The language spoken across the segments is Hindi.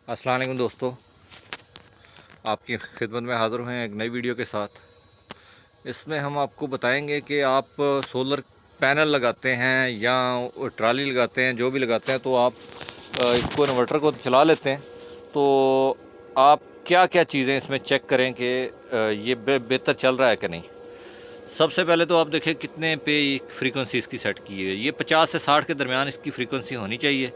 अस्सलाम वालेकुम दोस्तों, आपकी खिदमत में हाज़िर हुए हैं एक नई वीडियो के साथ। इसमें हम आपको बताएंगे कि आप सोलर पैनल लगाते हैं या ट्राली लगाते हैं, जो भी लगाते हैं, तो आप इसको इन्वर्टर को चला लेते हैं, तो आप क्या क्या चीज़ें इसमें चेक करें कि ये बेहतर चल रहा है कि नहीं। सबसे पहले तो आप देखें कितने पे फ्रीक्वेंसी इसकी सेट की है। ये 50 से 60 के दरमियान इसकी फ्रीक्वेंसी होनी चाहिए।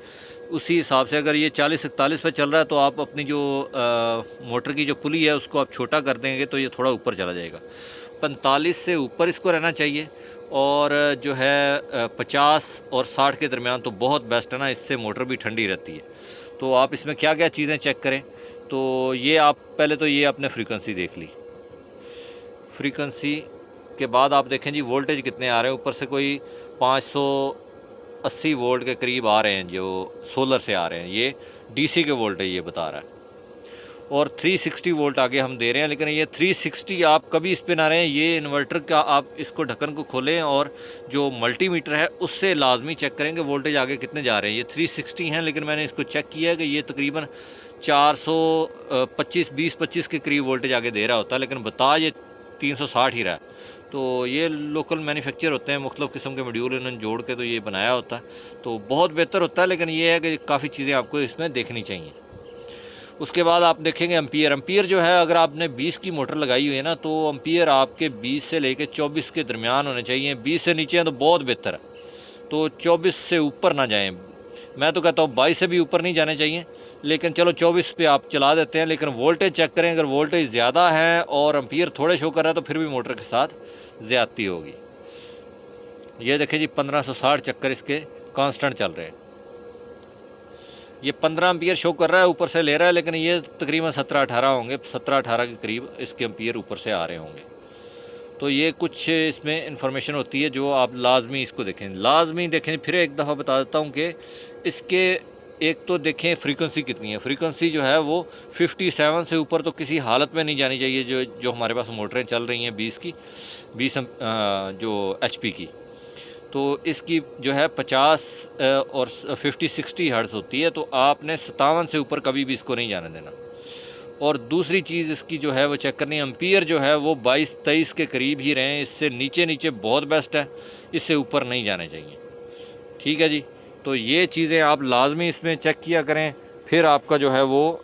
उसी हिसाब से अगर ये 40-41 पे चल रहा है तो आप अपनी जो मोटर की जो पुली है उसको आप छोटा कर देंगे तो ये थोड़ा ऊपर चला जाएगा। 45 से ऊपर इसको रहना चाहिए। और जो है 50 और 60 के दरमियान तो बहुत बेस्ट है ना, इससे मोटर भी ठंडी रहती है। तो आप इसमें क्या क्या चीज़ें चेक करें, तो ये आप पहले तो ये आपने फ्रीक्वेंसी देख ली। फ्रीक्वेंसी के बाद आप देखें जी वोल्टेज कितने आ रहे हैं। ऊपर से कोई 580 वोल्ट के करीब आ रहे हैं जो सोलर से आ रहे हैं। ये डीसी के वोल्टेज ये बता रहा है। और 360 वोल्ट आगे हम दे रहे हैं, लेकिन ये 360 आप कभी इस पे ना रहें। ये इन्वर्टर का आप इसको ढक्कन को खोलें और जो मल्टीमीटर है उससे लाजमी चेक करेंगे वोल्टेज आगे कितने जा रहे हैं। ये 360 हैं, लेकिन मैंने इसको चेक किया है कि ये तकरीबन 425 के करीब वोल्टेज आगे दे रहा होता है, लेकिन बता ये 360 ही रहा है। तो ये लोकल मैन्युफैक्चर होते हैं, मुख्तलिफ़ किस्म के मॉड्यूल इन्होंने जोड़ के तो ये बनाया होता है, तो बहुत बेहतर होता है। लेकिन ये है कि काफ़ी चीज़ें आपको इसमें देखनी चाहिए। उसके बाद आप देखेंगे एम्पियर जो है, अगर आपने 20 की मोटर लगाई हुई है ना, तो एम्पियर आपके 20 से लेके 24 के दरमियान होने चाहिए। 20 से नीचे हैं तो बहुत बेहतर है, तो 24 से ऊपर ना जाएं। मैं तो कहता हूँ 22 से भी ऊपर नहीं जाने चाहिए, लेकिन चलो 24 पे आप चला देते हैं। लेकिन वोल्टेज चेक करें, अगर वोल्टेज ज़्यादा है और एम्पियर थोड़े शो कर रहा है तो फिर भी मोटर के साथ ज़्यादती होगी। ये देखें जी 1560 चक्कर इसके कांस्टेंट चल रहे हैं। ये 15 एम्पियर शो कर रहा है, ऊपर से ले रहा है, लेकिन ये तकरीबन 17-18 होंगे। 17-18 के करीब इसके एम्पियर ऊपर से आ रहे होंगे। तो ये कुछ इसमें इंफॉर्मेशन होती है जो आप लाजमी इसको देखें, लाजमी देखें। फिर एक दफ़ा बता देता हूँ कि इसके एक तो देखें फ्रीक्वेंसी कितनी है। फ्रीक्वेंसी जो है वो 57 से ऊपर तो किसी हालत में नहीं जानी चाहिए। जो हमारे पास मोटरें चल रही हैं 20 जो HP की, तो इसकी जो है 50 और 50-60 हर्ट्ज़ होती है। तो आपने 57 से ऊपर कभी भी इसको नहीं जाने देना। और दूसरी चीज़ इसकी जो है वो चेक करनी है, एम्पियर जो है वो 22-23 के करीब ही रहें। इससे नीचे बहुत बेस्ट है, इससे ऊपर नहीं जाने चाहिए। ठीक है जी, तो ये चीज़ें आप लाजमी इसमें चेक किया करें। फिर आपका जो है वो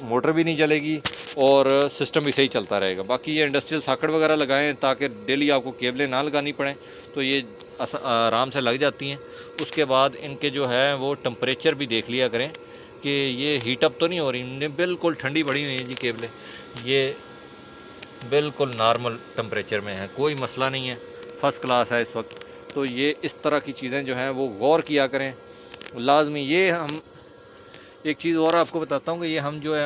मोटर भी नहीं चलेगी और सिस्टम भी सही चलता रहेगा। बाकी ये इंडस्ट्रियल सॉकेट वगैरह लगाएं ताकि डेली आपको केबलें ना लगानी पड़ें, तो ये आराम से लग जाती हैं। उसके बाद इनके जो है वो टेम्परेचर भी देख लिया करें कि ये हीट अप तो नहीं हो रही। बिल्कुल ठंडी पड़ी हुई हैं जी केबलें, ये बिल्कुल नॉर्मल टेम्परेचर में है, कोई मसला नहीं है, फ़र्स्ट क्लास है इस वक्त। तो ये इस तरह की चीज़ें जो हैं वो गौर किया करें लाजमी। ये हम एक चीज़ और आपको बताता हूँ कि ये हम जो है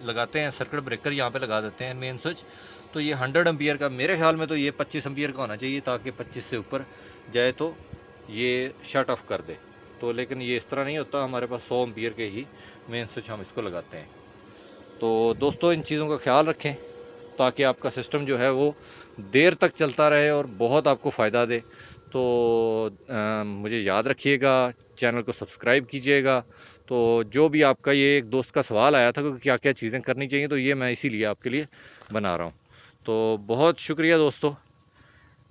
लगाते हैं सर्किट ब्रेकर, यहाँ पे लगा देते हैं मेन स्विच। तो ये 100 एम्पियर का, मेरे ख्याल में तो ये 25 एम्पियर का होना चाहिए, ताकि 25 से ऊपर जाए तो ये शट ऑफ कर दे। तो लेकिन ये इस तरह नहीं होता, हमारे पास 100 एम्पियर के ही मेन स्विच हम इसको लगाते हैं। तो दोस्तों इन चीज़ों का ख्याल रखें ताकि आपका सिस्टम जो है वो देर तक चलता रहे और बहुत आपको फ़ायदा दे। तो मुझे याद रखिएगा, चैनल को सब्सक्राइब कीजिएगा। तो जो भी आपका ये एक दोस्त का सवाल आया था कि क्या क्या चीज़ें करनी चाहिए, तो ये मैं इसीलिए आपके लिए बना रहा हूँ। तो बहुत शुक्रिया दोस्तों,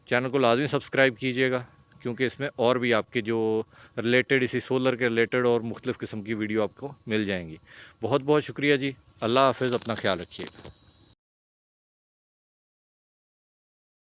चैनल को लाजमी सब्सक्राइब कीजिएगा, क्योंकि इसमें और भी आपके जो रिलेटेड इसी सोलर के रिलेटेड और मुख्तलिफ़ किस्म की वीडियो आपको मिल जाएंगी। बहुत बहुत शुक्रिया जी। अल्लाह हाफ़िज़, अपना ख्याल रखिएगा।